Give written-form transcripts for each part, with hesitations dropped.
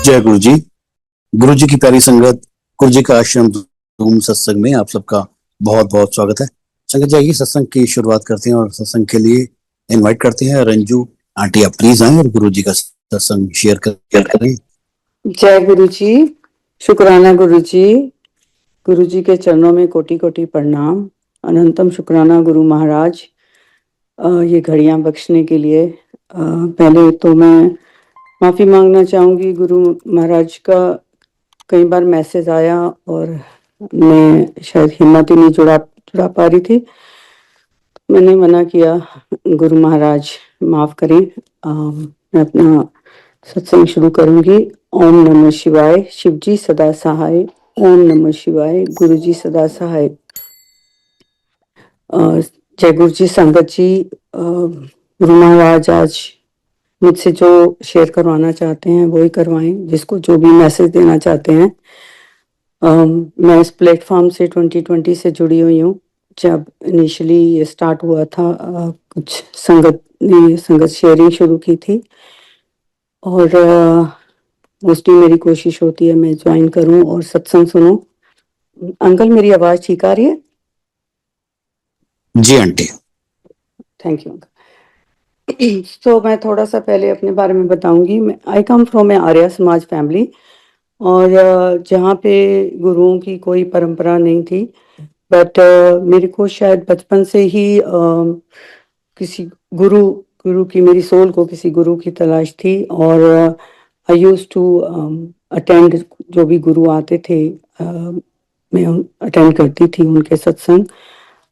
जय गुरु जी। गुरु जी की प्यारी संगत, गुरु जी का आश्रम धूम सत्संग में आप सबका बहुत बहुत स्वागत है। संगत जी, आइए सत्संग की शुरुआत करते हैं और सत्संग के लिए इनवाइट करते हैं रंजू आंटी। आप प्लीज आए और गुरु जी का सत्संग शेयर करें। जय गुरु जी, शुक्राना गुरु जी। गुरु जी के चरणों में कोटि कोटि प्रणाम। अनंतम शुक्राना गुरु महाराज, ये घड़ियां बख्शने के लिए। पहले तो मैं माफ़ी मांगना चाहूँगी। गुरु महाराज का कई बार मैसेज आया और मैं शायद हिम्मत ही नहीं जुड़ा पा रही थी। मैंने मना किया। गुरु महाराज माफ़ करें। मैं अपना सत्संग शुरू करूँगी। ओम नमः शिवाय। शिव जी सदा सहाय। ओम नमः शिवाय। गुरु जी सदा सहाय। जय गुरु जी। संगत जी, गुरु महाराज आज मुझसे जो शेयर करवाना चाहते हैं वो ही करवाएं, जिसको जो भी मैसेज देना चाहते हैं। मैं इस प्लेटफॉर्म से 2020 से जुड़ी हुई हूँ। जब इनिशियली ये स्टार्ट हुआ था, कुछ संगत ने संगत शेयरिंग शुरू की थी और मोस्टली मेरी कोशिश होती है मैं ज्वाइन करूं और सत्संग सुनूं। अंकल, मेरी आवाज़ ठीक आ रही है? जी आंटी। Thank you uncle. तो मैं थोड़ा सा पहले अपने बारे में बताऊंगी। आई come from A Arya Samaj family, और जहाँ पे गुरुओं की कोई परंपरा नहीं थी। बट मेरे को शायद बचपन से ही किसी गुरु की, मेरी सोल को किसी गुरु की तलाश थी। और आई यूज्ड टू अटेंड, जो भी गुरु आते थे मैं अटेंड करती थी उनके सत्संग।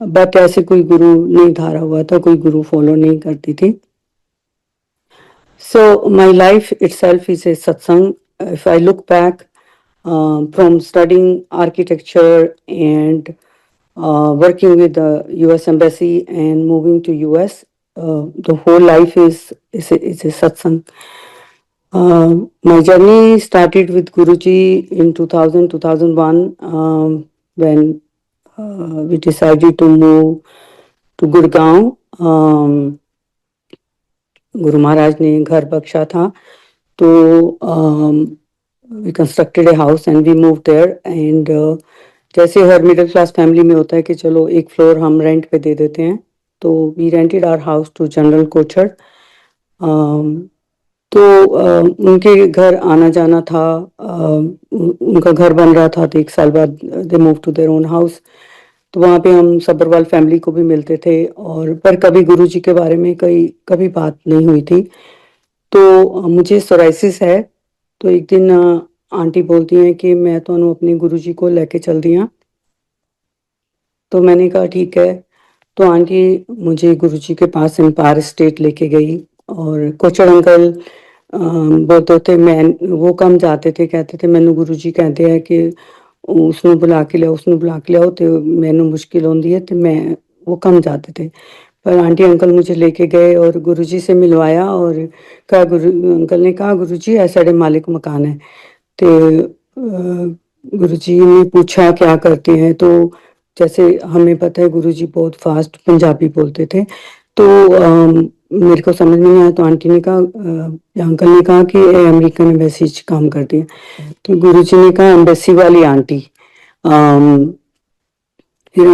बट ऐसे कोई गुरु नहीं धारा हुआ था, कोई गुरु फॉलो नहीं करती थी। So my life itself is a satsang. If I look back, from studying architecture and working with the US Embassy and moving to US, the whole life is a satsang. My journey started with Guruji in 2001, when we decided to move to Gurgaon. Guru Maharaj ने घर बख्शा था, तो we constructed a house and we move there. And जैसे हर middle class family में होता है कि चलो एक फ्लोर हम रेंट पे दे देते हैं, तो we rented our house to General Kochar. तो उनके घर आना जाना था। उनका घर बन रहा था, तो 1 साल बाद they move to their own house. तो वहाँ पे हम सब्बरवाल फैमिली को भी मिलते थे, और पर कभी गुरुजी के बारे में कभी बात नहीं हुई थी। तो मुझे सोराइसिस है। तो एक दिन आंटी बोलती हैं कि मैं तो अपने गुरुजी को लेके चल दिया। तो मैंने कहा ठीक है। तो आंटी मुझे गुरुजी के पास एम्पायर स्टेट लेके गई, और कोचर अंकल बोलते थे, मैं वो कम जाते थे, कहते थे मैनू गुरुजी कहते हैं कि उसने बुला के लियाओ, तो मैनू मुश्किल होती है, तो मैं वो कम जाते थे। पर आंटी अंकल मुझे लेके गए और गुरुजी से मिलवाया, और कहा अंकल ने कहा गुरुजी ऐ साढ़े मालिक मकान है। तो गुरुजी ने पूछा क्या करते हैं। तो जैसे हमें पता है गुरुजी बहुत फास्ट पंजाबी बोलते थे, तो मेरे को समझ में नहीं आया। तो आंटी ने कहा, अंकल ने कहा कि अमेरिकन एम्बेसी काम करती है। तो गुरुजी ने कहा एम्बेसी वाली आंटी। फिर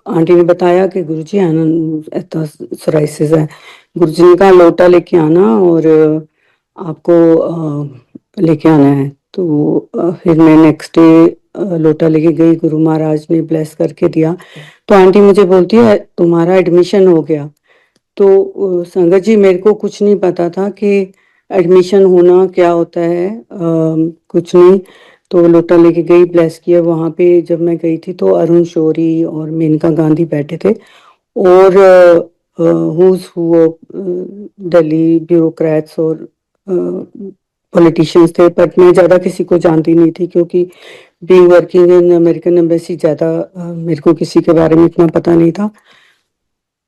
आंटी ने बताया कि गुरुजी ऐसा सोराइसिस है। गुरुजी ने कहा लोटा लेके आना और आपको लेके आना है। तो फिर मैं नेक्स्ट डे लोटा लेके गई। गुरु महाराज ने ब्लेस करके दिया। तो आंटी मुझे बोलती है तुम्हारा एडमिशन हो गया। तो संगत जी, मेरे को कुछ नहीं पता था कि एडमिशन होना क्या होता है, कुछ नहीं। तो लोटा लेके गई, ब्लेस किया। वहाँ पे जब मैं गई थी तो अरुण शौरी और मेनका गांधी बैठे थे, और दिल्ली ब्यूरोक्रेट्स और पॉलिटिशियंस थे। बट मैं ज़्यादा किसी को जानती नहीं थी, क्योंकि being working in American embassy ज़्यादा मेरे को किसी के बारे में इतना पता नहीं था।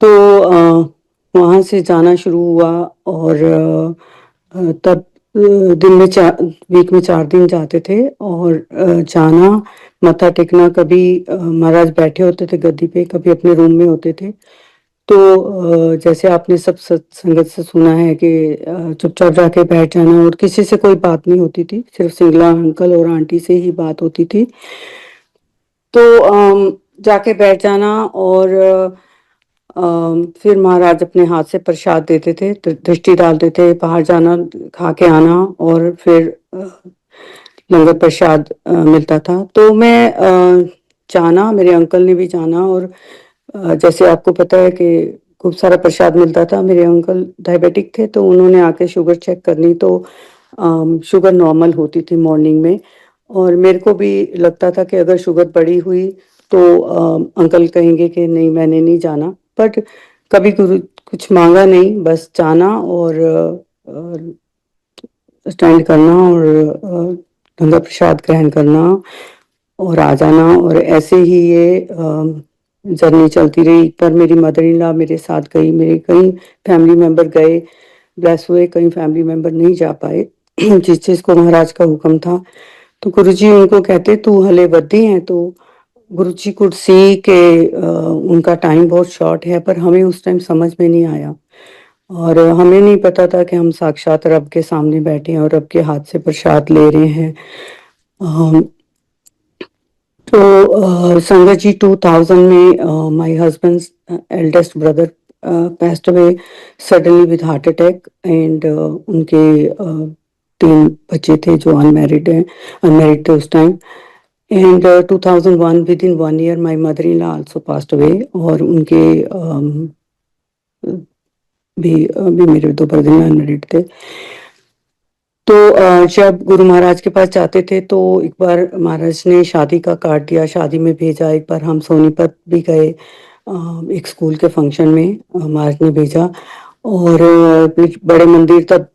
तो वहाँ से जाना शुरू हुआ, और तब दिन में वीक में 4 दिन जाते थे। और जाना, मत्था टेकना, कभी महाराज बैठे होते थे गद्दी पे, कभी अपने रूम में होते थे। तो जैसे आपने सब संगत से सुना है कि चुपचाप जाके बैठ जाना और किसी से कोई बात नहीं होती थी, सिर्फ सिंगला अंकल और आंटी से ही बात होती थी। तो जाके बैठ जाना और फिर महाराज अपने हाथ से प्रसाद देते थे, दृष्टि डालते थे, बाहर जाना, खा के आना और फिर लंगर प्रसाद मिलता था। तो मैं जाना, मेरे अंकल ने भी जाना और जैसे आपको पता है कि खूब सारा प्रसाद मिलता था। मेरे अंकल डायबिटिक थे तो उन्होंने आके शुगर चेक करनी तो शुगर नॉर्मल होती थी मॉर्निंग में और मेरे को भी लगता था कि अगर शुगर बढ़ी हुई तो अंकल कहेंगे कि नहीं मैंने नहीं जाना, बट कभी गुरु कुछ मांगा नहीं, बस जाना और स्टैंड करना और लंगर प्रसाद ग्रहण करना और आ जाना और ऐसे ही ये जर्नी चलती रही। एक बार मेरी मदर इन लॉ मेरे साथ गई, मेरे कई फैमिली मेंबर गए, ब्लेस हुए, कई फैमिली मेंबर नहीं जा पाए जिस चीज़ को महाराज का हुक्म था। तो गुरुजी उनको कहते तू हले वधी है, तो गुरुजी कुड सी के उनका टाइम बहुत शॉर्ट है, पर हमें उस टाइम समझ में नहीं आया और हमें नहीं पता था कि हम साक्षात रब के सामने बैठे हैं और रब के हाथ से प्रसाद ले रहे हैं। तो संगत जी 2000 में my husbands eldest brother passed away suddenly with heart attack and उनके तीन बच्चे थे जो अनमैरिड हैं, अनमैरिड थे उस time. And 2001 with in 1 year my mother in law also passed away और उनके भी मेरे दो ब्रदर अनमैरिड थे। तो जब गुरु महाराज के पास जाते थे तो एक बार महाराज ने शादी का कार्ड दिया, शादी में भेजा। एक बार हम सोनीपत भी गए, एक स्कूल के फंक्शन में महाराज ने भेजा और बड़े मंदिर तब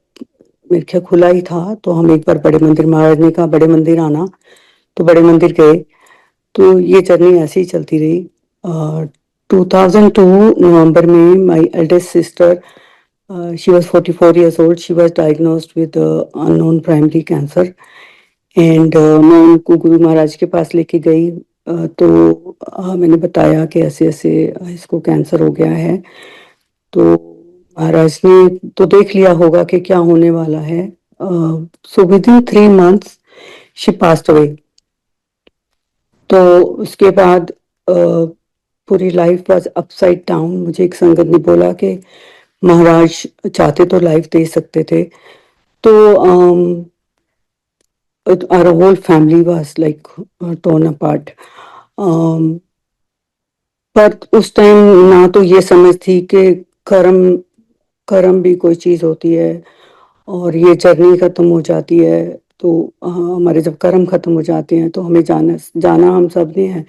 मेरे ख्याल खुला ही था, तो हम एक बार बड़े मंदिर, महाराज ने कहा बड़े मंदिर आना, तो बड़े मंदिर गए। तो ये जर्नी ऐसे ही चलती रही। 2002 नवंबर में my eldest sister, she was 44 years old, she was diagnosed with unknown primary cancer and मैं उनको गुरु महाराज के पास लेके गई। तो मैंने बताया कि ऐसे ऐसे इसको कैंसर हो गया है। तो महाराज ने तो देख लिया होगा कि क्या होने वाला है। So with in 3 months she passed away. तो उसके बाद पूरी लाइफ वाज अपसाइड डाउन। मुझे एक संगत ने बोला कि महाराज चाहते तो लाइफ दे सकते थे। तो our whole family was like torn apart. पर उस टाइम ना तो ये समझ थी कि कर्म कर्म भी कोई चीज़ होती है और ये जर्नी ख़त्म हो जाती है। तो हमारे जब कर्म ख़त्म हो जाते हैं तो हमें जाना जाना हम सब ने है।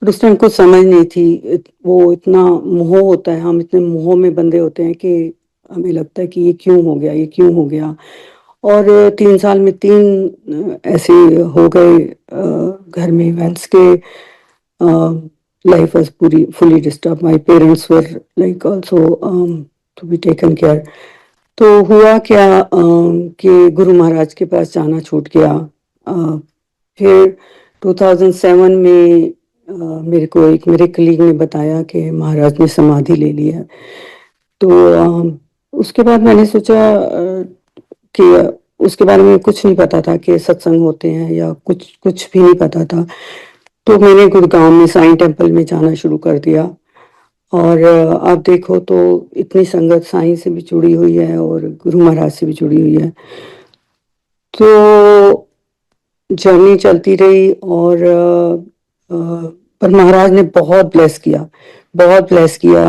पर उस टाइम कुछ समझ नहीं थी। वो इतना मोह होता है, हम इतने मोह में बंधे होते हैं कि हमें लगता है कि ये क्यों हो गया, ये क्यों हो गया। और 3 साल में 3 ऐसे हो गए घर में इवेंट्स के लाइफ वाज पूरी fully disturb. My parents were like also to be taken care. तो हुआ क्या कि गुरु महाराज के पास जाना छूट गया। फिर 2007 में मेरे को एक मेरे कलीग ने बताया कि महाराज ने समाधि ले ली है। तो उसके बाद मैंने सोचा कि उसके बारे में कुछ नहीं पता था कि सत्संग होते हैं या कुछ कुछ भी नहीं पता था। तो मैंने गुड़गांव में साईं टेम्पल में जाना शुरू कर दिया और आप देखो तो इतनी संगत साईं से भी जुड़ी हुई है और गुरु महाराज से भी जुड़ी हुई है। तो जर्नी चलती रही और पर महाराज ने बहुत ब्लेस किया, बहुत ब्लेस किया।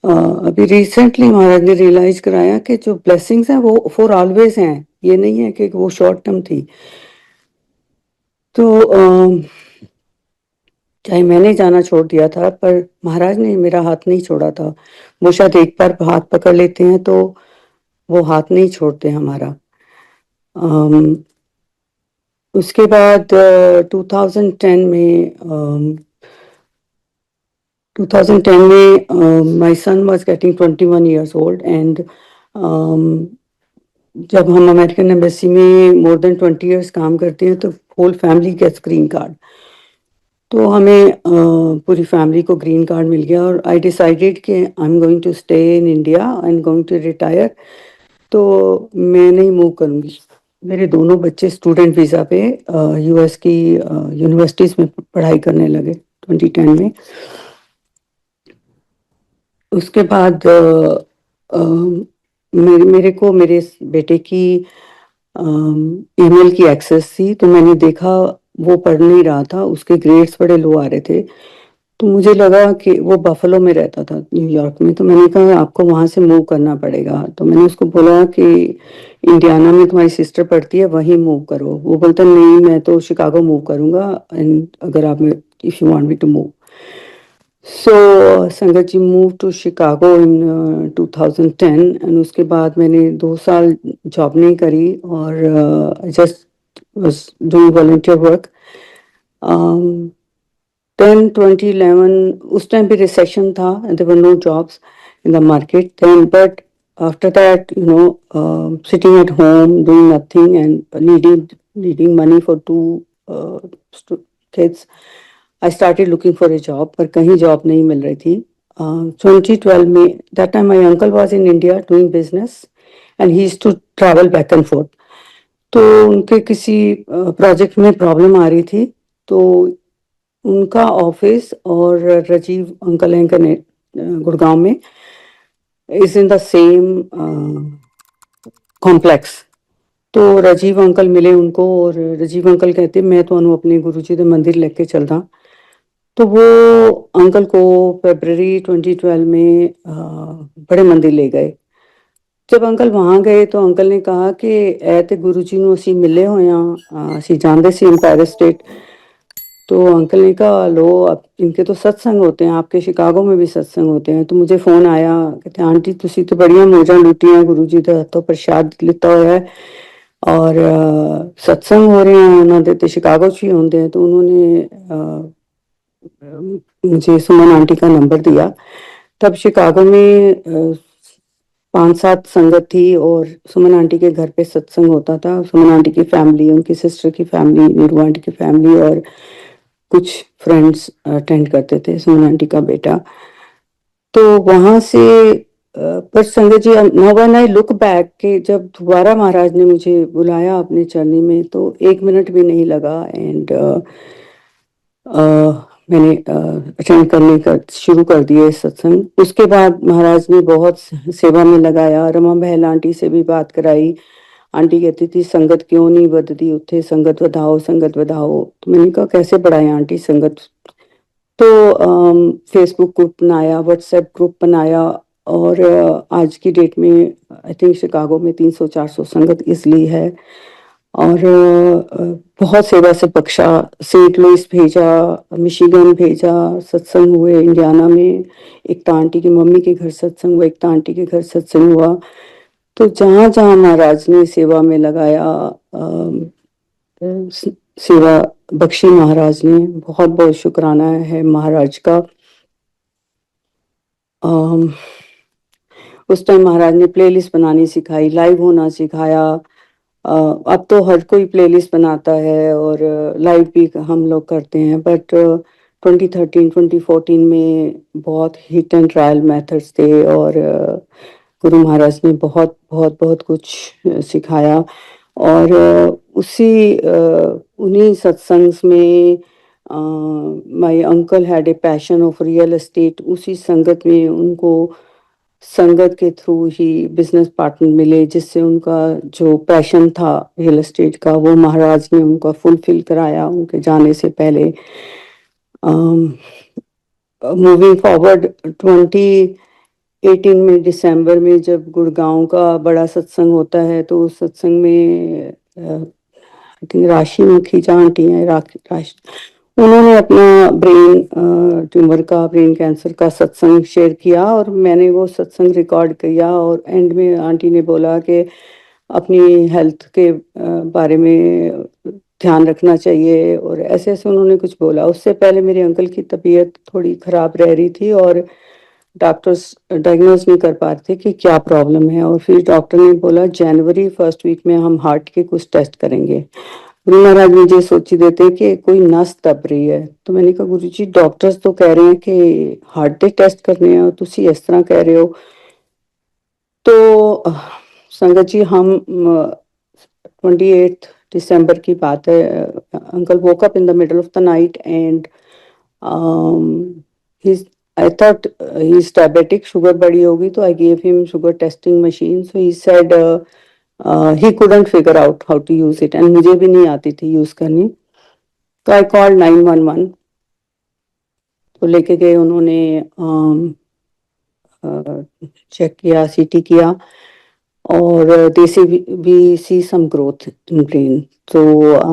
अभी रिसेंटली महाराज ने रियलाइज कराया कि जो ब्लेसिंग्स हैं वो फॉर ऑलवेज हैं, ये नहीं है कि वो शॉर्ट टर्म थी। तो चाहे मैंने जाना छोड़ दिया था पर महाराज ने मेरा हाथ नहीं छोड़ा था। वो शायद एक बार हाथ पकड़ लेते हैं तो वो हाथ नहीं छोड़ते हमारा। उसके बाद 2010 में 2010 में my son was getting 21 years old and जब हम अमेरिकन एम्बेसी में मोर देन 20 years काम करते हैं तो whole family gets green card. तो हमें पूरी फैमिली को ग्रीन कार्ड मिल गया और आई डिसाइडेड कि I am going to stay in India, I am going to retire. तो मैं नहीं मूव करूँगी। मेरे दोनों बच्चे स्टूडेंट वीज़ा पे यूएस की यूनिवर्सिटीज़ में पढ़ाई करने लगे 2010 में। उसके बाद मेरे को मेरे बेटे की ईमेल की एक्सेस थी, तो मैंने देखा वो पढ़ नहीं रहा था, उसके ग्रेड्स बड़े लो आ रहे थे। तो मुझे लगा कि वो बफलो में रहता था न्यूयॉर्क में, तो मैंने कहा आपको वहाँ से मूव करना पड़ेगा। तो मैंने उसको बोला कि इंडियाना में तुम्हारी सिस्टर पढ़ती है, वहीं मूव करो। वो बोलता नहीं, मैं तो शिकागो मूव करूँगा, एंड अगर आप if you want me to move. So संगत जी move to Chicago in 2010, and उसके बाद मैंने 2 साल जॉब नहीं करी और just was doing volunteer work. 10 2011 उस टाइम पे रिसेशन था and there were no jobs in the market then, but after that, you know, sitting at home doing nothing and needing money for kids, I started looking for a job, पर कहीं job नहीं मिल रही थी। 2012 में, that time my uncle was in India doing business and he used to travel back and forth. तो उनके किसी project में प्रॉब्लम आ रही थी, तो उनका ऑफिस और राजीव अंकल हैं गुड़गांव में is in the same complex. तो राजीव अंकल मिले उनको और राजीव अंकल कहते मैं तो अपने गुरुजी के मंदिर लेके चलदा। तो वो अंकल को फरवरी 2012 में बड़े मंदिर ले गए। जब अंकल वहाँ गए तो अंकल ने कहा कि ए ते गुरु जी ਨੂੰ ਅਸੀਂ ਮਿਲੇ ਹੋਏ ਹਾਂ, ਅਸੀਂ जानते सी एम्पायर स्टेट। तो अंकल ने कहा लो, अब इनके तो सत्संग होते हैं, आपके शिकागो में भी सत्संग होते हैं। तो मुझे फोन आया, कहते आंटी तुसी तो बड़ियां मौजां लुटियां, गुरु जी के हथों प्रसाद लिता हुआ है और सत्संग हो रहे हैं उन्होंने तो शिकागो च ही होंगे हैं। तो उन्होंने मुझे सुमन आंटी का नंबर दिया। तब शिकागो में 5-7 संगत थी और सुमन आंटी के घर पे सत्संग होता था। सुमन आंटी की फैमिली, उनकी सिस्टर की फैमिली, नीरू आंटी की फैमिली और कुछ फ्रेंड्स अटेंड करते थे, सुमन आंटी का बेटा। तो वहां से पर संगत जी, now when I look back कि जब दोबारा महाराज ने मुझे बुलाया अपने चरनी में तो 1 मिनट भी नहीं लगा एंड मैंने अटेंड करने का शुरू कर दिए सत्संग। उसके बाद महाराज ने बहुत सेवा में लगाया, रमा बहल आंटी से भी बात कराई। आंटी कहती थी संगत क्यों नहीं बढ़ती, उत्थे संगत बढ़ाओ, संगत बढ़ाओ। तो मैंने कहा कैसे बढ़ाएं आंटी संगत। तो फेसबुक ग्रुप बनाया, व्हाट्सएप ग्रुप बनाया और आज की डेट में आई थिंक शिकागो में 300-400 संगत इसलिए है। और बहुत सेवा से बख्शा, सेंट लुइस भेजा, मिशिगन भेजा, सत्संग हुए इंडियाना में, एकता आंटी की मम्मी के घर सत्संग हुआ, एकता आंटी के घर सत्संग हुआ। तो जहाँ जहाँ महाराज ने सेवा में लगाया, सेवा बख्शी महाराज ने, बहुत बहुत शुक्राना है महाराज का। उस टाइम महाराज ने प्लेलिस्ट बनानी सिखाई, लाइव होना सिखाया। अब तो हर कोई प्लेलिस्ट बनाता है और लाइव भी हम लोग करते हैं, बट 2013 2014 में बहुत हिट एंड ट्रायल मेथड्स थे और गुरु महाराज ने बहुत बहुत बहुत कुछ सिखाया। और उन्हीं सत्संग्स में my uncle had a passion of real estate. उसी संगत में उनको संगत के थ्रू ही बिजनेस पार्टनर मिले, जिससे उनका जो पैशन था रियल एस्टेट का वो महाराज ने उनका फुलफिल कराया उनके जाने से पहले। मूविंग फॉरवर्ड 2018 में दिसंबर में जब गुड़गांव का बड़ा सत्संग होता है तो उस सत्संग में आई थिंक राशि मुखीजा आंटी हैं, उन्होंने अपना ब्रेन ट्यूमर का, ब्रेन कैंसर का सत्संग शेयर किया और मैंने वो सत्संग रिकॉर्ड किया। और एंड में आंटी ने बोला कि अपनी हेल्थ के बारे में ध्यान रखना चाहिए और ऐसे ऐसे उन्होंने कुछ बोला। उससे पहले मेरे अंकल की तबीयत थोड़ी ख़राब रह रही थी और डॉक्टर्स डायग्नोज नहीं कर पा रहे थे कि क्या प्रॉब्लम है। और फिर डॉक्टर ने बोला जनवरी फर्स्ट वीक में हम हार्ट के कुछ टेस्ट करेंगे। गुरु महाराज मुझे सोची देते कि कोई नस दब रही है। तो मैंने कहा गुरु जी डॉक्टर्स तो कह रहे हैं कि हार्ट ਦੇ ਟੈਸਟ करने हैं, तुसी इस तरह कह रहे हो। तो संगत जी हम 28 दिसंबर की बात है। Uncle woke up in the middle of the night and he's I thought he's diabetic, sugar बड़ी होगी, तो I gave him sugar testing machine. So he said he couldn't figure out how to use it and मुझे भी नहीं आती थी use करनी। तो I called 911, तो लेके गए उन्होंने, चेक किया, सीटी किया और they see we see some growth in brain. तो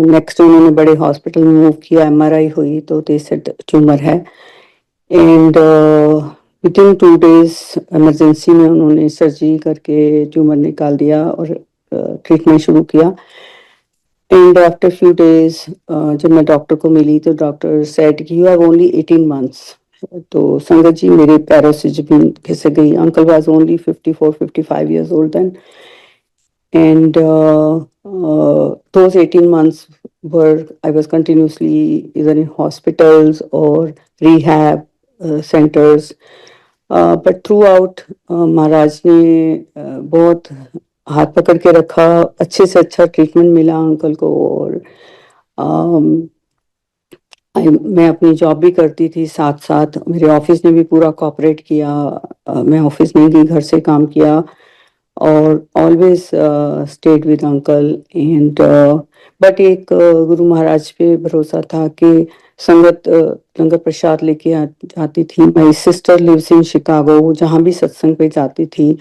नेक्स्ट उन्होंने बड़े हॉस्पिटल में मूव किया, एमआरआई हुई तो दे सेड ट्यूमर है। And within 2 days emergency में उन्होंने सर्जरी करके ट्यूमर निकाल दिया और ट्रीटमेंट शुरू किया। एंड आफ्टर फ्यू डेज जब मैं डॉक्टर को मिली तो डॉक्टर सेड कि यू हैव ओनली 18 months। तो संगत जी मेरे पैरों से जमीन खिसक गई। Uncle was only 54-55 years old then, and those 18 months were I was continuously either in hospitals or rehab centers, but throughout महाराज ने बहुत हाथ पकड़ के रखा, अच्छे से अच्छा ट्रीटमेंट मिला अंकल को। और मैं अपनी जॉब भी करती थी साथ साथ, मेरे ऑफिस ने भी पूरा कोऑपरेट किया। मैं ऑफिस नहीं गई, घर से काम किया और always stayed with uncle. And but एक गुरु महाराज पे भरोसा था कि संगत लंगर प्रसाद लेके जाती थी। My sister lives in Chicago, वो जहाँ भी सत्संग पे जाती थी।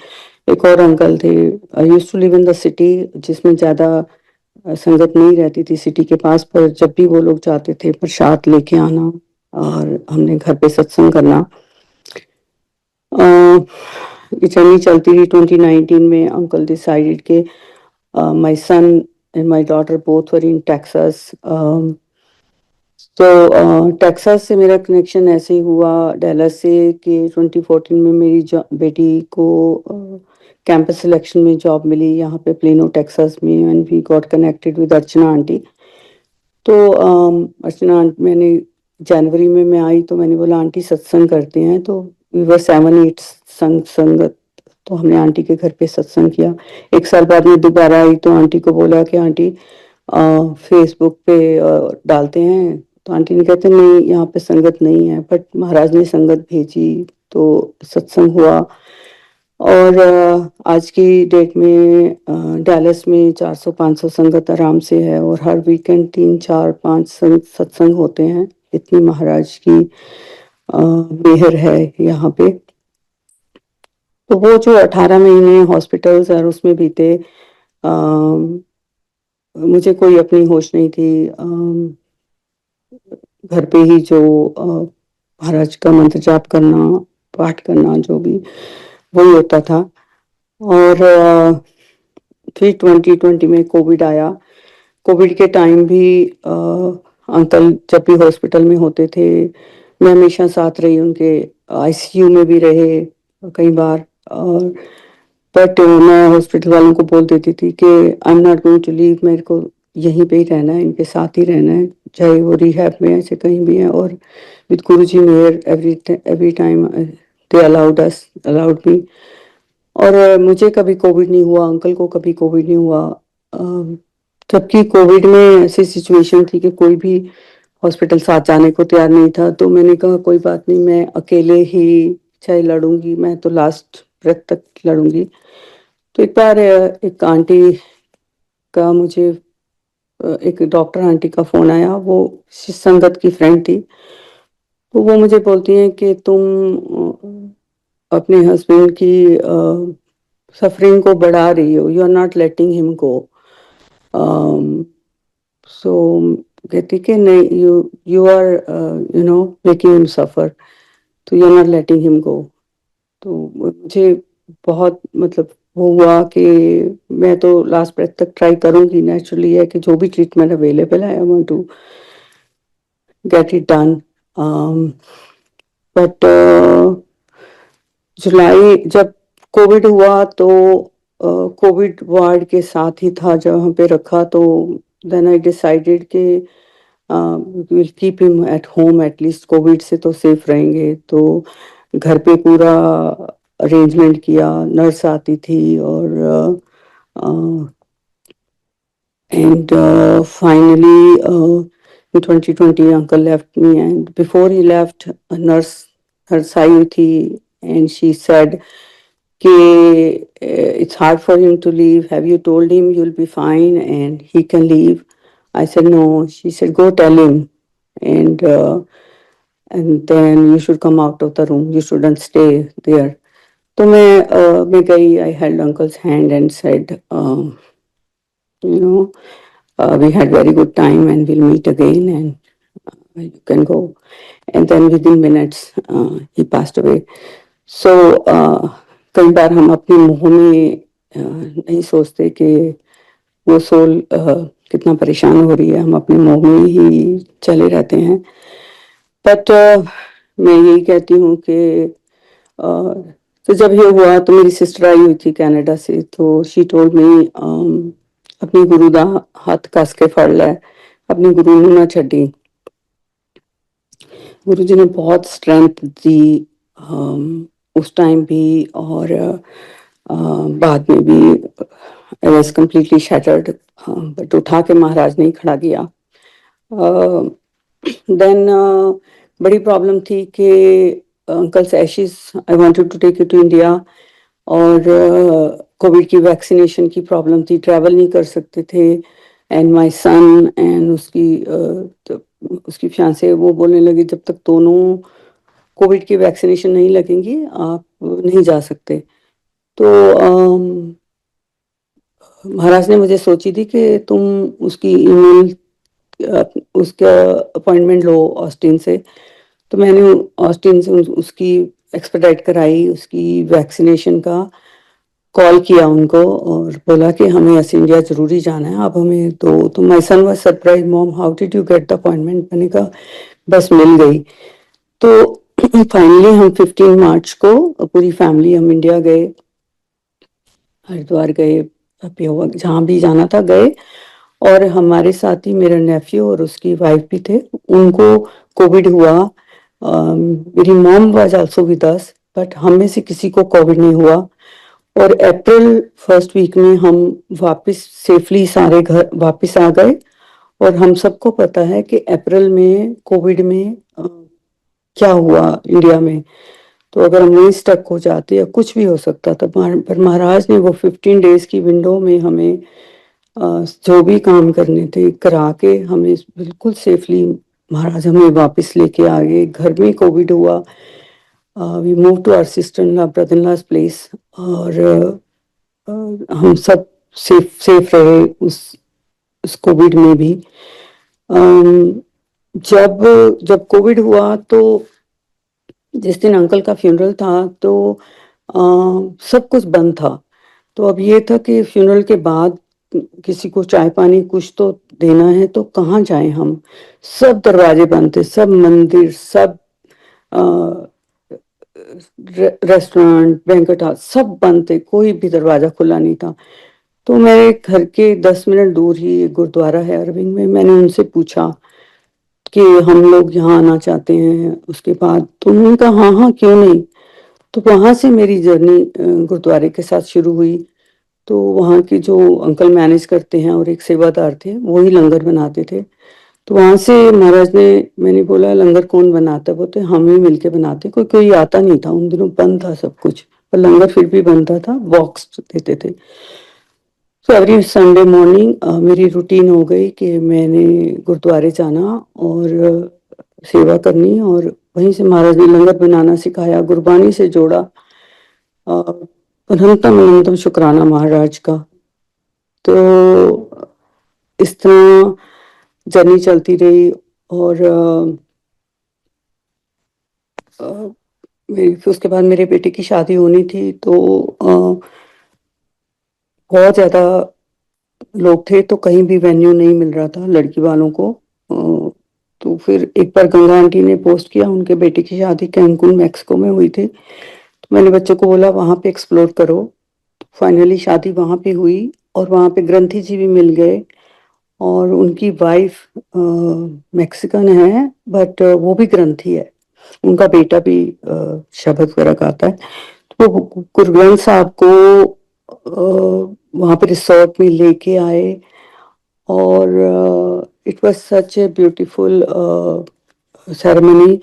एक और अंकल थे, I used to live in the city, जिसमें ज़्यादा संगत नहीं रहती थी सिटी के पास, पर जब भी वो लोग जाते थे प्रसाद लेके आना और हमने घर पे सत्संग करना। ये जर्नी चलती रही। 2019 में अंकल डिसाइडेड के my son and my daughter both were in Texas. तो टेक्सास से मेरा कनेक्शन ऐसे ही हुआ डैलस से कि 2014 में मेरी बेटी को कैंपस सिलेक्शन में जॉब मिली यहाँ पे प्लेनो टेक्सास में, and we got connected with Archana aunty. तो अर्चना आंटी, मैंने जनवरी में मैं आई तो मैंने बोला आंटी सत्संग करते हैं, तो वी वर 7-8 संगत, तो हमने आंटी के घर पे सत्संग किया। एक साल बाद में दोबारा आई तो आंटी को बोला कि आंटी फेसबुक पे डालते हैं, तो आंटी ने कहते नहीं यहाँ पे संगत नहीं है, बट महाराज ने संगत भेजी तो सत्संग हुआ। और आज की डेट में डैलस में 400-500 संगत आराम से है और हर वीकेंड 3-4-5 सत्संग होते हैं। इतनी महाराज की मेहर है यहाँ पे। तो वो जो 18 महीने हॉस्पिटल्स और उसमें बीते, मुझे कोई अपनी होश नहीं थी। घर पे ही जो महाराज का मंत्र जाप करना, पाठ करना, जो भी वही होता था। और फिर 2020 में कोविड आया। कोविड के टाइम भी अंकल जब भी हॉस्पिटल में होते थे मैं हमेशा साथ रही, उनके आईसीयू में भी रहे कई बार। और बट मैं हॉस्पिटल वालों को बोल देती थी कि I am not going to leave, मेरे को यहीं पे ही रहना है, इनके साथ ही रहना है, चाहे वो रिहैब में है चाहे कहीं भी है। और विद गुरु जी मेयर every time they allowed me. और मुझे कभी कोविड नहीं हुआ, अंकल को कभी कोविड नहीं हुआ। जबकि कोविड में ऐसी सिचुएशन थी कि कोई भी हॉस्पिटल साथ जाने को तैयार नहीं था, तो मैंने कहा कोई बात नहीं, मैं अकेले ही चाहे लड़ूंगी, मैं तो लास्ट ब्रेथ तक लड़ूंगी। तो एक बार एक आंटी का मुझे एक डॉक्टर आंटी का फोन आया, वो संगत की फ्रेंड थी। तो वो मुझे बोलती हैं कि तुम अपने हस्बैंड की सफरिंग को बढ़ा रही हो, you are not letting him go. So कहती कि नहीं, you are you know making him suffer, तो you are not letting him go. तो मुझे बहुत मतलब वो हुआ कि मैं तो लास्ट ब्रेथ तक ट्राई करूंगी, नेचुरली है कि जो भी ट्रीटमेंट अवेलेबल है I want to get it done. But July जब कोविड हुआ तो कोविड वार्ड के साथ ही था जहाँ पे रखा, तो then I decided कि will keep him at home, at least Covid से तो सेफ रहेंगे। तो घर पे पूरा अरेंजमेंट किया, नर्स आती थी और and finally in 2020 uncle left me, and before he left a nurse आई हुई थी and she said कि it's hard for him to leave, have you told him you'll be fine and he can leave? I said no. She said go tell him, and then you should come out of the room, you shouldn't stay there. तो मैं गई, I held uncle's hand and said you know we had very good time and we'll meet again and you can go. And then within minutes he passed away. So कई बार हम अपने मुंह में नहीं सोचते कि वो सोल कितना परेशान हो रही है, हम अपने मुंह में ही चले रहते हैं। बट मैं यही कहती हूँ कि तो जब ये हुआ तो मेरी सिस्टर आई हुई थी कनाडा से, तो शी टोल्ड मी अपनी गुरु दा हथ कस के फड़ लै, अपने गुरु नूं ना छड्डी। गुरु जी ने बहुत स्ट्रेंथ दी उस टाइम भी और बाद में भी। I was completely shattered, but उठा के महाराज ने ही खड़ा किया। देन बड़ी प्रॉब्लम थी कि uncle's ashes I wanted to take it to India, और कोविड की वैक्सीनेशन की प्रॉब्लम थी, ट्रैवल नहीं कर सकते थे। एंड माय सन एंड उसकी फियांसे वो बोलने लगी जब तक दोनों कोविड की वैक्सीनेशन नहीं लगेंगी आप नहीं जा सकते। तो महाराज ने मुझे सोची थी कि तुम उसकी ईमेल उसका अपॉइंटमेंट लो ऑस्टिन से। तो मैंने ऑस्टिन से उसकी एक्सपेडाइट कराई, उसकी वैक्सीनेशन का कॉल किया उनको और बोला कि हमें ऐसे इंडिया जरूरी जाना है, आप हमें दो। तो my son was surprise, mom how did you get the appointment? मैंने कहा बस मिल गई। तो फाइनली हम 15 मार्च को पूरी फैमिली हम इंडिया गए, हरिद्वार गए, जहाँ भी जाना था गए। और हमारे साथ ही मेरा नेफ्यू और उसकी वाइफ भी थे, उनको कोविड हुआ। मेरी mom was also with us, but हम में से किसी को कोविड नहीं हुआ। और अप्रैल फर्स्ट वीक में हम वापस सेफली सारे घर वापस आ गए। और हम सबको पता है कि अप्रैल में कोविड में क्या हुआ इंडिया में, तो अगर हम वहीं स्टक हो जाते या कुछ भी हो सकता था। पर महाराज ने वो 15 डेज की विंडो में हमें जो भी काम करने थे करा के हमें बिल्कुल सेफली महाराज हमें वापस लेके आ गए। घर में कोविड हुआ, we move to our sister in law brother in law's place, और हम सब सेफ रहे उस कोविड में भी। जब कोविड हुआ तो जिस दिन अंकल का फ्यूनरल था तो सब कुछ बंद था। तो अब ये था कि फ्यूनरल के बाद किसी को चाय पानी कुछ तो देना है, तो कहाँ जाएं हम? सब दरवाजे बंद थे, सब मंदिर, सब रेस्टोरेंट, बैंक्वेट हॉल सब बंद थे, कोई भी दरवाजा खुला नहीं था। तो मेरे घर के 10 मिनट दूर ही एक गुरुद्वारा है अरविंद में, मैंने उनसे पूछा कि हम लोग यहाँ आना चाहते हैं उसके बाद। तो उन्होंने कहा हाँ हाँ क्यों नहीं। तो वहाँ से मेरी जर्नी गुरुद्वारे के साथ शुरू हुई। तो वहाँ के जो अंकल मैनेज करते हैं और एक सेवादार थे, वो ही लंगर बनाते थे। तो वहाँ से महाराज ने, मैंने बोला लंगर कौन बनाता है? बोलते हम ही मिलके बनाते। कोई आता नहीं था उन दिनों, बंद था सब कुछ, पर लंगर फिर भी बनता था, बॉक्स देते थे। तो एवरी संडे मॉर्निंग मेरी रूटीन हो गई कि मैंने गुरुद्वारे जाना और सेवा करनी, और वहीं से महाराज ने लंगर बनाना सिखाया, गुरबानी से जोड़ा। अनंतम अनंतम शुक्राना महाराज का। तो इस तरह जर्नी चलती रही। और उसके बाद मेरे बेटे की शादी होनी थी, तो बहुत ज़्यादा लोग थे, तो कहीं भी वेन्यू नहीं मिल रहा था लड़की वालों को। तो फिर एक बार गंगा आंटी ने पोस्ट किया, उनके बेटे की शादी कैंकुन मैक्सिको में हुई थी। तो मैंने बच्चों को बोला वहाँ पे एक्सप्लोर करो। फाइनली शादी वहाँ पे हुई और वहाँ पे ग्रंथी जी भी मिल गए। और उनकी वाइफ मैक्सिकन है, बट वो भी ग्रंथी है। उनका बेटा भी शबद वगैरह गाता है। तो वो गुरु ग्रंथ साहब को वहाँ पे रिसोर्ट में लेके आए, और it was such a beautiful ceremony.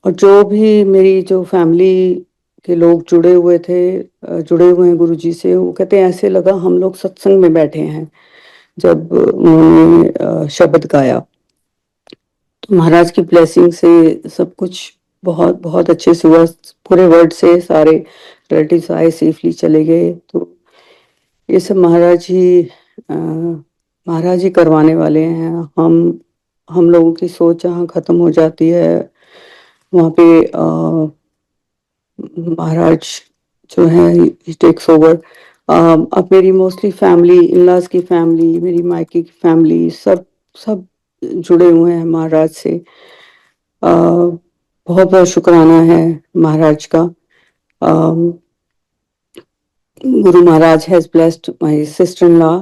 और जो भी मेरी जो फैमिली के लोग जुड़े हुए थे, जुड़े हुए हैं गुरुजी से, वो कहते हैं ऐसे लगा हम लोग सत्संग में बैठे हैं जब उन्होंने शब्द गाया। तो महाराज की ब्लेसिंग से सब कुछ बहुत बहुत अच्छे से हुआ। पूरे वर्ल्ड से सारे रिलेटिव्स आए, सेफली चले गए। तो ये सब महाराज ही करवाने वाले हैं। हम लोगों की सोच जहाँ खत्म हो जाती है, वहाँ पे महाराज जो है ही टेक्स ओवर। अब मेरी मोस्टली फैमिली, इन-लॉज की फैमिली, मेरी मायके की फैमिली, सब सब जुड़े हुए हैं महाराज से। बहुत बहुत शुक्राना है महाराज का। Guru Maharaj has blessed my sister in law.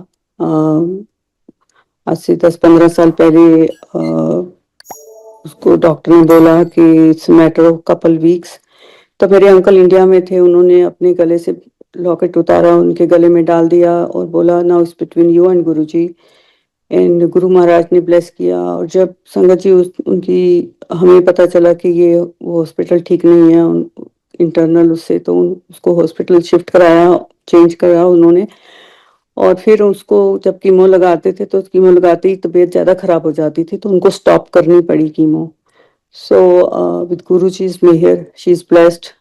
आज से 10-15 साल पहले उसको डॉक्टर ने बोला कि it's matter of couple weeks. तो मेरे अंकल इंडिया में थे, उन्होंने अपने गले से लॉकेट उतारा, उनके गले में डाल दिया और बोला now it's between you and Guruji. And Guru Maharaj ने ब्लेस किया। और जब संगत जी उनकी हमें पता चला कि ये वो हॉस्पिटल ठीक नहीं है इंटरनल उससे, तो उसको हॉस्पिटल शिफ्ट कराया, चेंज कराया उन्होंने। और फिर उसको जब कीमो लगाते थे तो कीमो लगाते ही तबीयत ज़्यादा खराब हो जाती थी, तो उनको स्टॉप करनी पड़ी chemo. So with Guruji's meher, she's blessed.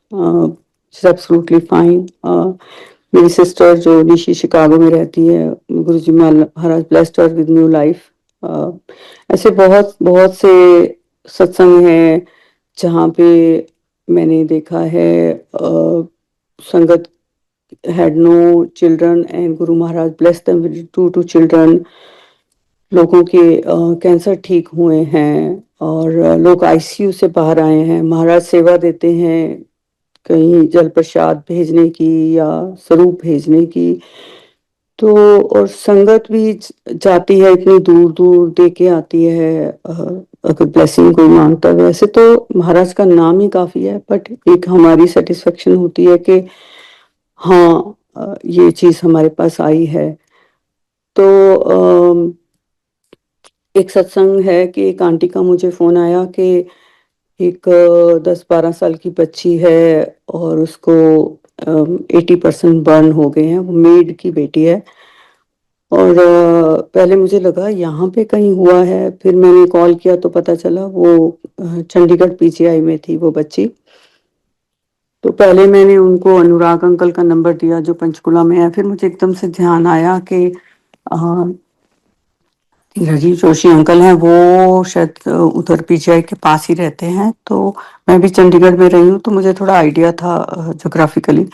She's absolutely fine. मेरी सिस्टर जो निशी शिकागो में रहती है, Guruji Maharaj blessed her with new life. ऐसे बहुत बहुत से सत्संग हैं जहाँ पे मैंने देखा है संगत had no children and Guru Maharaj blessed them with two children. लोगों के कैंसर ठीक हुए हैं, और लोग आईसीयू से बाहर आए हैं। महाराज सेवा देते हैं कहीं जल प्रसाद भेजने की या स्वरूप भेजने की। तो और संगत भी जाती है, इतनी दूर दूर दे के आती है। अगर ब्लेसिंग कोई मांगता है, वैसे तो महाराज का नाम ही काफी है, बट एक हमारी सेटिस्फेक्शन होती है कि हाँ, ये चीज हमारे पास आई है। तो एक सत्संग है कि एक आंटी का मुझे फोन आया कि एक 10-12 साल की बच्ची है और उसको 80% बर्न हो गए हैं। वो मेड की बेटी है। और पहले मुझे लगा यहाँ पे कहीं हुआ है, फिर मैंने कॉल किया तो पता चला वो चंडीगढ़ पीजीआई में थी वो बच्ची। तो पहले मैंने उनको अनुराग अंकल का नंबर दिया जो पंचकुला में है। फिर मुझे एकदम से ध्यान आया कि राजीव जोशी अंकल हैं, वो शायद उधर पीजीआई के पास ही रहते हैं। तो मैं भी चंडीगढ़ में रही हूँ, तो मुझे थोड़ा आइडिया था जोग्राफिकली।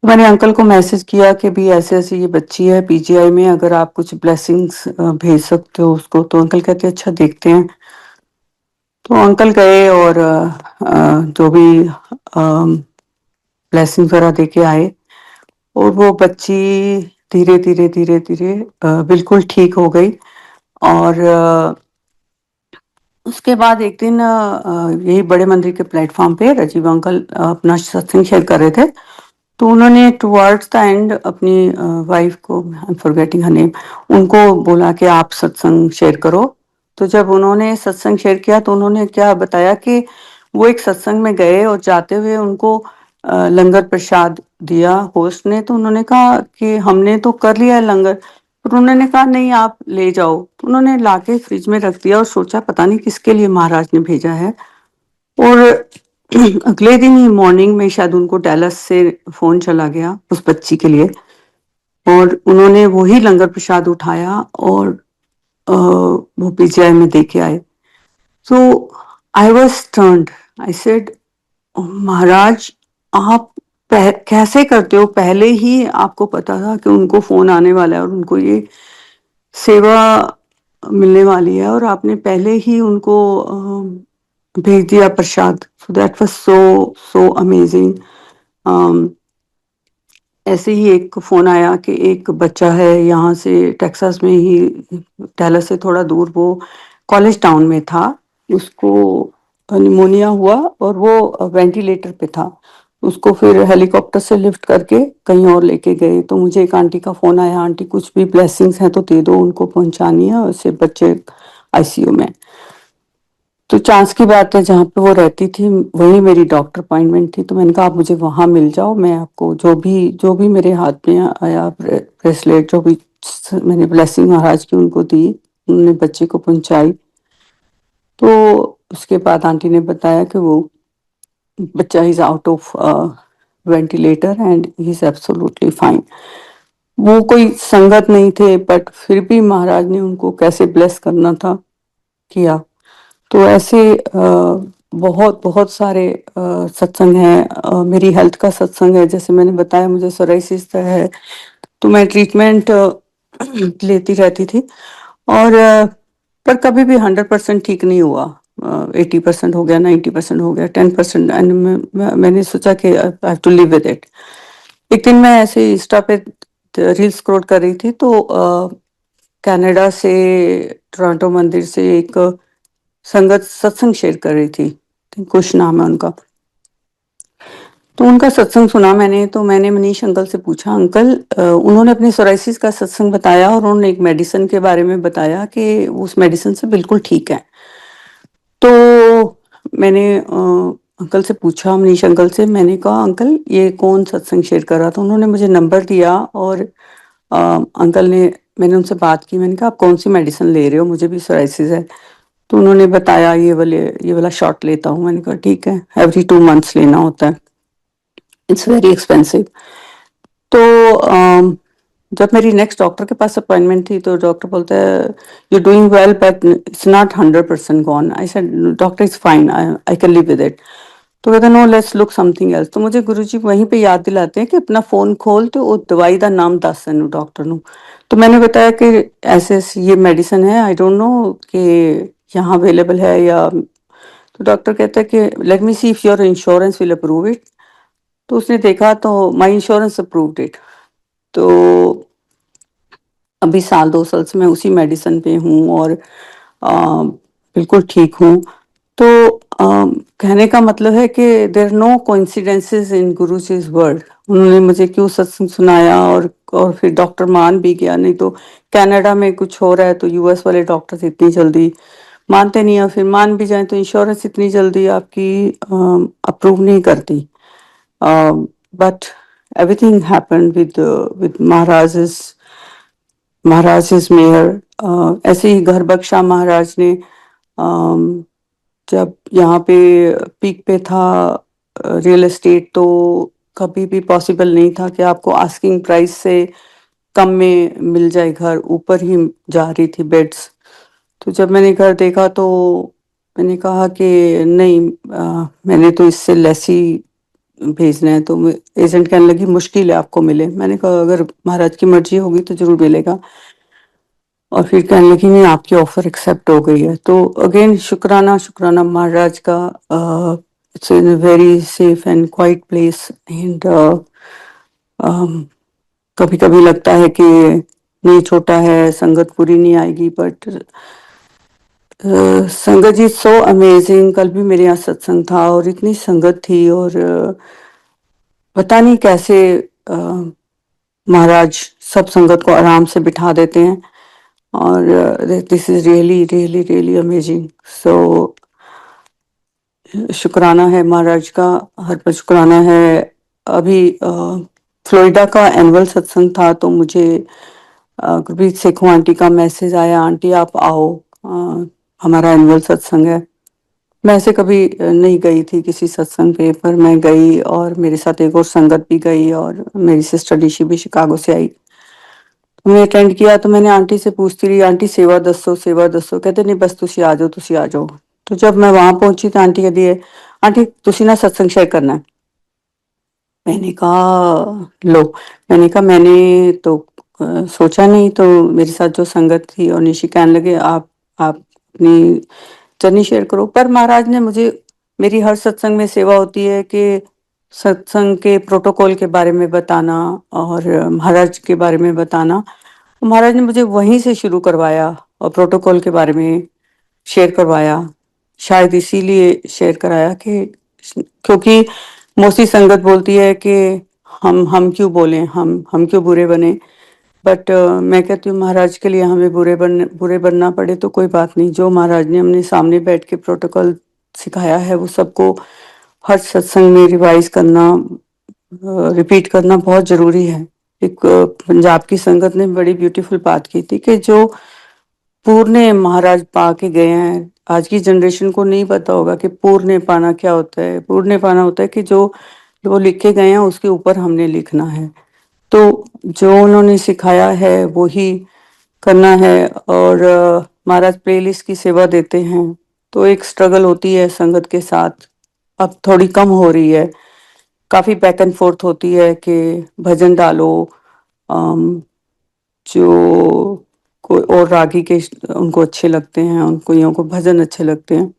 मैंने अंकल को मैसेज किया कि भी ऐसे ऐसे ये बच्ची है पीजीआई में, अगर आप कुछ ब्लेसिंग्स भेज सकते हो उसको। तो अंकल कहते अच्छा देखते हैं। तो अंकल गए और जो भी ब्लेसिंग वगैरह दे के आए, और वो बच्ची धीरे धीरे धीरे धीरे बिल्कुल ठीक हो गई। और उसके बाद एक दिन यही बड़े मंदिर के प्लेटफॉर्म पे राजीव अंकल अपना सत्संग शेयर कर रहे थे। तो उन्होंने टुवर्ड्स द एंड अपनी वाइफ को, I am forgetting her name, उनको बोला कि आप सत्संग शेयर करो। तो जब उन्होंने सत्संग शेयर किया तो उन्होंने क्या बताया कि वो एक सत्संग में गए और जाते हुए उनको लंगर प्रसाद दिया होस्ट ने। तो उन्होंने कहा कि हमने तो कर लिया है लंगर, पर उन्होंने कहा नहीं आप ले जाओ। तो उन्होंने लाके फ्रिज में रख दिया और सोचा पता नहीं किसके लिए महाराज ने भेजा है। और अगले दिन ही मॉर्निंग में शायद उनको डैलस से फोन चला गया उस बच्ची के लिए, और उन्होंने वही लंगर प्रसाद उठाया और वो पीजीआई में दे के आए। So I was turned, I said Maharaj आप कैसे करते हो? पहले ही आपको पता था कि उनको फोन आने वाला है और उनको ये सेवा मिलने वाली है, और आपने पहले ही उनको भेज दिया प्रसाद। So that was so amazing. ऐसे ही एक फ़ोन आया कि एक बच्चा है यहाँ से टेक्सास में ही, डैलस से थोड़ा दूर, वो कॉलेज टाउन में था। उसको निमोनिया हुआ और वो वेंटिलेटर पे था। उसको फिर हेलीकॉप्टर से लिफ्ट करके कहीं और लेके गए। तो मुझे एक आंटी का फ़ोन आया, आंटी कुछ भी ब्लेसिंग्स हैं तो दे दो, उनको पहुँचानी है, उससे बच्चे आईसीयू में। तो चांस की बात है जहाँ पे वो रहती थी वहीं मेरी डॉक्टर अपॉइंटमेंट थी। तो मैंने कहा आप मुझे वहाँ मिल जाओ, मैं आपको जो भी मेरे हाथ में आया ब्रेसलेट, जो भी मैंने ब्लेसिंग महाराज की उनको दी, उन्होंने बच्चे को पहुंचाई। तो उसके बाद आंटी ने बताया कि वो बच्चा is out of ventilator and he is absolutely fine. वो कोई संगत नहीं थे, बट फिर भी महाराज ने उनको कैसे ब्लेस करना था किया। तो ऐसे बहुत बहुत सारे सत्संग हैं। मेरी हेल्थ का सत्संग है, जैसे मैंने बताया मुझे सोराइसिस है, तो मैं ट्रीटमेंट लेती रहती थी। और पर कभी भी 100% ठीक नहीं हुआ। 80% हो गया, 90% हो गया, 10%, एंड मैंने सोचा कि I have to live with it. एक दिन मैं ऐसे इंस्टा पे रील स्क्रॉल कर रही थी, तो कनाडा से, टोरंटो मंदिर से एक संगत सत्संग शेयर कर रही थी, कुछ नाम है उनका। तो उनका सत्संग सुना मैंने। तो मैंने मनीष अंकल से पूछा, अंकल उन्होंने अपनी सोराइसिस का सत्संग बताया और उन्होंने एक मेडिसिन के बारे में बताया कि उस मेडिसिन से बिल्कुल ठीक है। तो मैंने अंकल से पूछा, मनीष अंकल से, मैंने कहा अंकल ये कौन सत्संग शेयर कर रहा था। उन्होंने मुझे नंबर दिया और अंकल ने, मैंने उनसे बात की, मैंने कहा आप कौन सी मेडिसिन ले रहे हो, मुझे भी सोराइसिस है। तो उन्होंने बताया ये वाला शॉट लेता हूँ। मैंने कहा ठीक है, एवरी 2 मंथ्स लेना होता है, इट्स वेरी एक्सपेंसिव। तो जब मेरी नेक्स्ट डॉक्टर के पास अपॉइंटमेंट थी, तो डॉक्टर बोलता है you doing well but it's not 100% gone. I said doctor it's fine, I can live with it. तो कहते no let's look something else. तो मुझे गुरुजी वहीं पे याद दिलाते हैं कि अपना फोन खोल तो वो दवाई का नाम दस सैनू डॉक्टर नु। तो मैंने बताया कि ऐसे ऐसे ये मेडिसिन है, आई डोंट नो कि यहाँ अवेलेबल है या। तो डॉक्टर कहता है कि let me see if your insurance will approve it. तो उसने देखा तो माई इंश्योरेंस अप्रूव्ड इट। तो अभी साल 2 साल से मैं उसी मेडिसिन पे हूँ और बिल्कुल ठीक हूँ। तो कहने का मतलब है कि there no coincidences in Guru जी's word. उन्होंने मुझे क्यों सत्संग सुनाया, और फिर डॉक्टर मान भी गया। नहीं तो कनाडा में कुछ हो रहा है तो यूएस वाले डॉक्टर्स इतनी जल्दी मानते नहीं, और फिर मान भी जाए तो इंश्योरेंस इतनी जल्दी आपकी अप्रूव नहीं करती। But everything happened with Maharaj mayor. ऐसे ही घर बख्शा महाराज ने जब यहाँ पे पीक पे था रियल एस्टेट, तो कभी भी पॉसिबल नहीं था कि आपको आस्किंग प्राइस से कम में मिल जाए घर, ऊपर ही जा रही थी बेड्स। तो जब मैंने घर देखा तो मैंने कहा कि नहीं, मैंने तो इससे लेस ही भेजना है। तो एजेंट कहने लगी मुश्किल है आपको मिले। मैंने कहा अगर महाराज की मर्जी होगी तो जरूर मिलेगा। और फिर कहने लगी नहीं, आपकी ऑफर एक्सेप्ट हो गई है। तो अगेन शुक्राना शुक्राना महाराज का। It's in very safe and quite place. And कभी कभी लगता है कि नहीं, छोटा है, संगत पूरी नहीं आएगी, बट संगत जी सो अमेजिंग। कल भी मेरे यहाँ सत्संग था और इतनी संगत थी, और पता नहीं कैसे महाराज सब संगत को आराम से बिठा देते हैं। और this is really really really amazing. So शुक्राना है महाराज का, हर पर शुक्राना है। अभी फ्लोरिडा का एनुअल सत्संग था, तो मुझे गुरप्रीत सेखों आंटी का मैसेज आया, आंटी आप आओ, हमारा एनुअल सत्संग है। मैं ऐसे कभी नहीं गई थी किसी सत्संग पे, पर मैं गई और मेरे साथ एक और संगत भी गई, और मेरी सिस्टर निशी भी शिकागो से आई। मैं अटेंड किया तो मैंने आंटी से पूछती रही, आंटी सेवा दसो सेवा दसो। कहते नहीं बस तुसी आ जाओ, तुसी आ जाओ। तो जब मैं वहां पहुंची तो आंटी कहती है, आंटी तुसी ना सत्संग शेयर करना है। मैंने कहा लो। मैंने कहा मैंने तो सोचा नहीं। तो मेरे साथ जो संगत थी और निशी कहने लगे आप अपनी जर्नी शेयर करो। पर महाराज ने मुझे, मेरी हर सत्संग में सेवा होती है कि सत्संग के प्रोटोकॉल के बारे में बताना और महाराज के बारे में बताना। महाराज ने मुझे वहीं से शुरू करवाया और प्रोटोकॉल के बारे में शेयर करवाया। शायद इसीलिए शेयर कराया कि क्योंकि मोस्टली संगत बोलती है कि हम क्यों बोलें, हम क्यों बुरे बने। बट मैं कहती हूँ महाराज के लिए हमें बुरे बनना पड़े तो कोई बात नहीं। जो महाराज ने हमने सामने बैठ के प्रोटोकॉल सिखाया है वो सबको हर सत्संग में रिवाइज करना, रिपीट करना बहुत जरूरी है। एक पंजाब की संगत ने बड़ी ब्यूटीफुल बात की थी कि जो पूर्ण महाराज पा के गए हैं, आज की जनरेशन को नहीं पता होगा कि पूर्ण पाना क्या होता है। पूर्ण पाना होता है कि जो वो लिख के गए हैं उसके ऊपर हमने लिखना है। तो जो उन्होंने सिखाया है वो ही करना है। और महाराज प्लेलिस्ट की सेवा देते हैं तो एक स्ट्रगल होती है संगत के साथ, अब थोड़ी कम हो रही है। काफी बैक एंड फोर्थ होती है कि भजन डालो, जो कोई और रागी के उनको अच्छे लगते हैं, उन कोइयों को भजन अच्छे लगते हैं।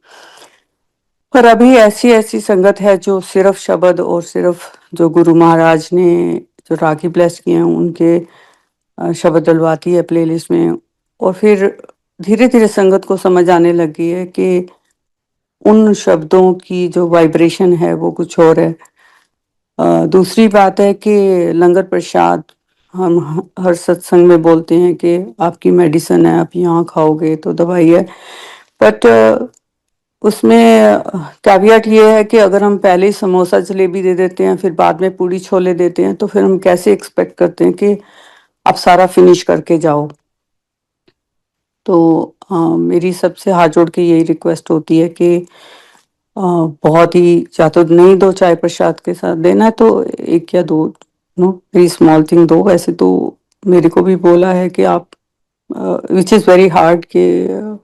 पर अभी ऐसी ऐसी संगत है जो सिर्फ शब्द और सिर्फ जो गुरु महाराज ने जो रागी ब्लेस किए हैं उनके शब्द डलवाती है प्लेलिस्ट में। और फिर धीरे धीरे संगत को समझ आने लगी है कि उन शब्दों की जो वाइब्रेशन है वो कुछ और है। दूसरी बात है कि लंगर प्रसाद हम हर सत्संग में बोलते हैं कि आपकी मेडिसिन है, आप यहाँ खाओगे तो दवाई है। बट उसमें कैवियट ये है कि अगर हम पहले ही समोसा जलेबी दे देते हैं फिर बाद में पूड़ी छोले देते हैं तो फिर हम कैसे एक्सपेक्ट करते हैं कि आप सारा फिनिश करके जाओ। तो मेरी सबसे हाथ जोड़ के यही रिक्वेस्ट होती है कि बहुत ही या तो नहीं दो, चाय प्रसाद के साथ देना है तो एक या दो, नो वेरी स्मॉल थिंग दो। वैसे तो मेरे को भी बोला है कि आप विच इज़ वेरी हार्ड कि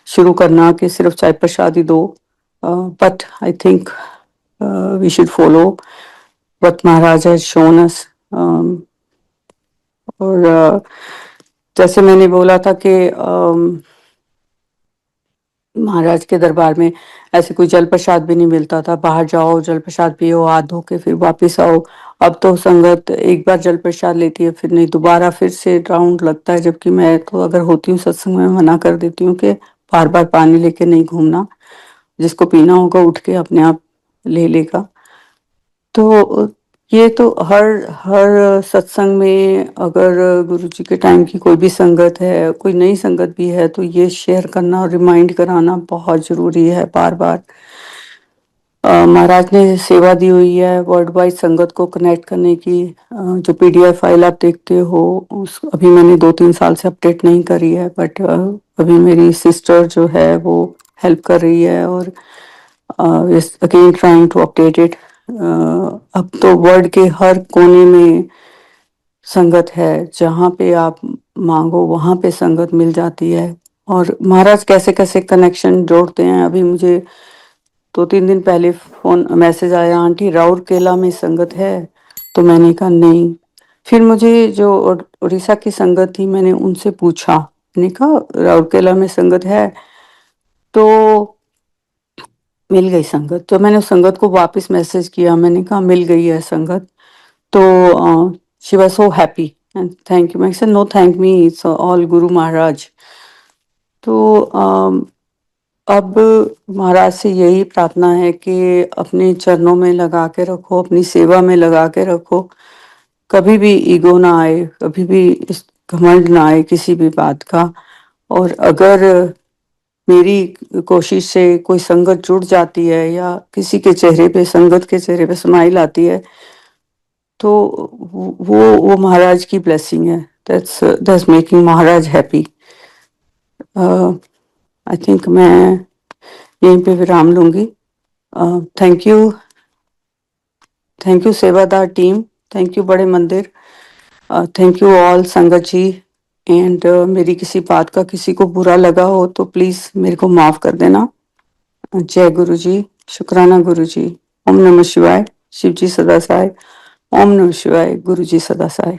शुरू करना कि सिर्फ चाय प्रसाद ही दो। But I think we should follow what Maharaj has shown us. और जैसे मैंने बोला था कि महाराज के दरबार में ऐसे कोई जल प्रसाद भी नहीं मिलता था, बाहर जाओ जल प्रसाद पियो, हाथ धो के फिर वापस आओ। अब तो संगत एक बार जल प्रसाद लेती है फिर नहीं, दोबारा फिर से राउंड लगता है। जबकि मैं तो अगर होती हूँ सत्संग में मना कर देती हूँ कि बार बार पानी लेके नहीं घूमना, जिसको पीना होगा उठ के अपने आप ले लेगा। तो ये तो हर हर सत्संग में अगर गुरु जी के टाइम की कोई भी संगत है, कोई नई संगत भी है तो ये शेयर करना और रिमाइंड कराना बहुत जरूरी है बार बार। महाराज ने सेवा दी हुई है वर्ल्ड वाइड संगत को कनेक्ट करने की। जो पीडीएफ फाइल आप देखते हो उस अभी मैंने 2-3 साल से अपडेट नहीं करी है, बट अभी मेरी सिस्टर जो है वो हेल्प कर रही है और is again trying to update it. अब तो वर्ल्ड के हर कोने में संगत है, जहाँ पे आप मांगो वहाँ पे संगत मिल जाती है। और महाराज कैसे कैसे कनेक्शन जोड़ते हैं। अभी मुझे 2-3 दिन पहले फोन मैसेज आया, आंटी राउरकेला में संगत है। तो मैंने कहा नहीं। फिर मुझे जो उड़ीसा की संगत थी मैंने उनसे पूछा, मैंने कहा राउरकेला में संगत है, तो मिल गई संगत। तो मैंने उस संगत को वापस मैसेज किया, मैंने कहा मिल गई है संगत। तो she was so happy and thank you. मैं said no thank me, it's all Guru Maharaj. तो अब महाराज से यही प्रार्थना है कि अपने चरणों में लगा के रखो, अपनी सेवा में लगा के रखो। कभी भी ईगो ना आए, कभी भी इस घमंड ना आए किसी भी बात का। और अगर मेरी कोशिश से कोई संगत जुड़ जाती है या किसी के चेहरे पे, संगत के चेहरे पे स्माइल आती है तो वो महाराज की ब्लेसिंग है। That's making Maharaj happy. I think मैं यहीं पे विराम लूंगी। थैंक यू, थैंक यू सेवादार टीम, थैंक यू बड़े मंदिर, थैंक यू ऑल संगत जी। एंड मेरी किसी बात का किसी को बुरा लगा हो तो प्लीज मेरे को माफ कर देना। जय गुरु जी, शुक्राना गुरु जी। ओम नमः शिवाय, शिव जी सदा सहाय। ओम नमः शिवाय, गुरु जी सदा सहाय।